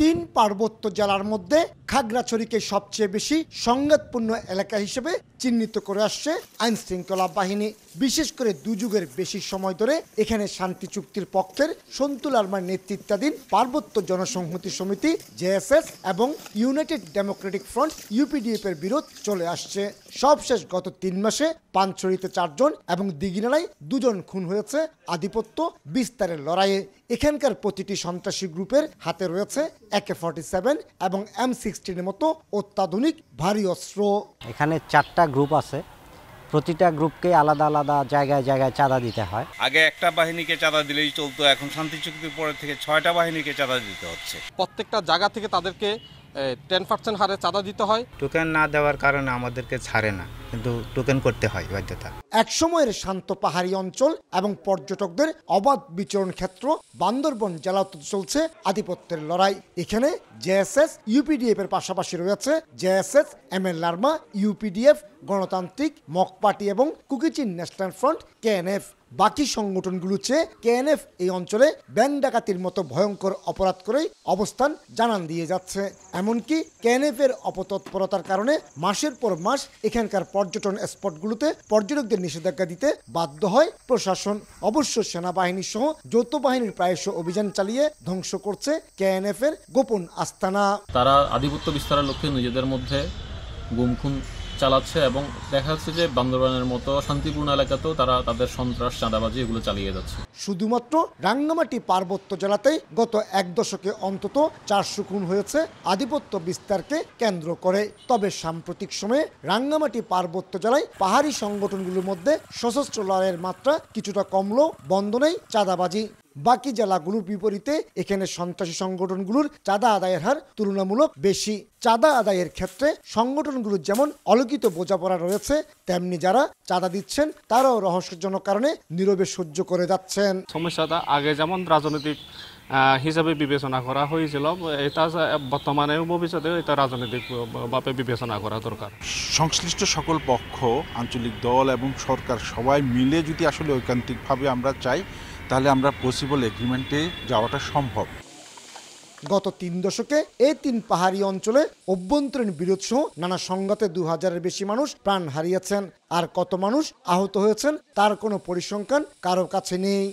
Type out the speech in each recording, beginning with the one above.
তিন পার্বত্য জেলার মধ্যে খাগড়াছড়িকে সবচেয়ে বেশি সংঘাতপূর্ণ এলাকা হিসেবে চিহ্নিত করে আসছে আইনশৃঙ্খলা বাহিনী। বিশেষ করে দুযুগের বেশি সময় ধরে এখানে শান্তি চুক্তির পক্ষের সন্তু লারমার নেতৃত্বাধীন পার্বত্য জনসংহতি সমিতি জেএসএস এবং ইউনাইটেড ডেমোক্রেটিক ফ্রন্ট ইউপিডিএফ এর বিরোধ চলে আসছে। সবশেষ গত 3 মাসে পানছড়িতে 4 জন এবং দিঘিনালায় 2 জন খুন হয়েছে আধিপত্য বিস্তারের লড়াইয়ে। এখানকার প্রতিটি সন্ত্রাসী গ্রুপের হাতে রয়েছে AK-47 এবং M16 এর মতো অত্যাধুনিক ভারী অস্ত্র। এখানে 4টা গ্রুপ আছে, প্রতিটা গ্রুপকে আলাদা আলাদা জায়গায় জায়গায় চাঁদা দিতে হয়। আগে একটা বাহিনীকে চাঁদা দিলেই চলতো, এখন শান্তি চুক্তির পরে থেকে 6টা বাহিনীকে চাঁদা দিতে হচ্ছে। প্রত্যেকটা জায়গা থেকে তাদেরকে 10% হারে চাঁদা দিতে হয়। টোকেন না দেওয়ার কারণে আমাদেরকে ছাড়ে না, কিন্তু টোকেন করতে হয় বাধ্যতা। এক সময়ের শান্ত পাহাড়ি অঞ্চল এবং পর্যটকদের অবাধ বিচরণ ক্ষেত্র বান্দরবন জেলাতে চলছে আধিপত্যের লড়াই। এখানে জেএসএস ইউপিডিএফ এর পাশাপাশি রয়েছে জেএসএস এমএল লারমা, ইউপিডিএফ, গণতান্ত্রিক মক পার্টি এবং কুকিচিন ন্যাশনাল ফ্রন্ট কেএনএফ। বাকি সংগঠনগুলো চেয়ে কেএনএফ এই অঞ্চলে ব্যাংক ডাকাতির মতো ভয়ঙ্কর অপরাধ করেই অবস্থান জানান দিয়ে যাচ্ছে। এমনকি কেএনএফ এর অপতৎপরতার কারণে মাসের পর মাস এখানকার পর্যটন স্পটগুলোতে পর্যটকদের নিষেধাজ্ঞা দিতে বাধ্য হয় প্রশাসন। অবশ্য সেনাবাহিনী সহ যৌথ বাহিনীর প্রায়শ অভিযান চালিয়ে ধ্বংস করছে কেএনএফ এর গোপন আস্তানা। তারা আধিপত্য বিস্তারের লক্ষ্যে নিজেদের মধ্যে গুমখুন চালাচ্ছে এবং দেখা যাচ্ছে যে বান্দরবানের মতো শান্তিপূর্ণ এলাকাতেও তারা তাদের সন্ত্রাস, চাঁদাবাজি এগুলো চালিয়ে যাচ্ছে। শুধুমাত্র রাঙ্গামাটি পার্বত্য জেলাতেই গত 1 দশকে অন্তত 400 খুন হয়েছে আধিপত্য বিস্তারকে কেন্দ্র করে। তবে সাম্প্রতিক সময়ে রাঙ্গামাটি পার্বত্য জেলায় পাহাড়ি সংগঠনগুলোর মধ্যে সশস্ত্র লড়াইয়ের মাত্রা কিছুটা কমলেও বন্ধ নেই চাঁদাবাজি। বাকি জেলাগুলোর বিপরীতে এখানে সন্ত্রাসী সংগঠনগুলোর চাঁদা আদায়ের হার তুলনামূলক বেশি। চাঁদা আদায়ের ক্ষেত্রে সংগঠনগুলোর যেমন অলৌকিক বোঝাপড়া রয়েছে, তেমনি যারা চাঁদা দিচ্ছেন তারাও রহস্যজনক কারণে নীরবে সহ্য করে যাচ্ছেন। সমস্যাটা আগে যেমন রাজনৈতিক হিসাবে বিবেচনা করা হয়েছিল, এটা বর্তমানে ভবিষ্যতে এটা রাজনৈতিকভাবে বিবেচনা করা দরকার। সংশ্লিষ্ট সকল পক্ষ, আঞ্চলিক দল এবং সরকার সবাই মিলে যদি আসলে ঐকান্তিকভাবে আমরা চাই, তাহলে আমরা পসিবল এগ্রিমেন্টে যাওয়াটা সম্ভব। গত 3 দশকে এই 3 পাহাড়ি অঞ্চলে অভ্যন্তরীণ বিরোধ সহ নানা সংঘাতে 2000-এর বেশি মানুষ প্রাণ হারিয়েছেন। আর কত মানুষ আহত হয়েছেন তার কোনো পরিসংখ্যান কারো কাছে নেই।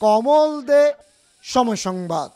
কমল দে, সময় সংবাদ।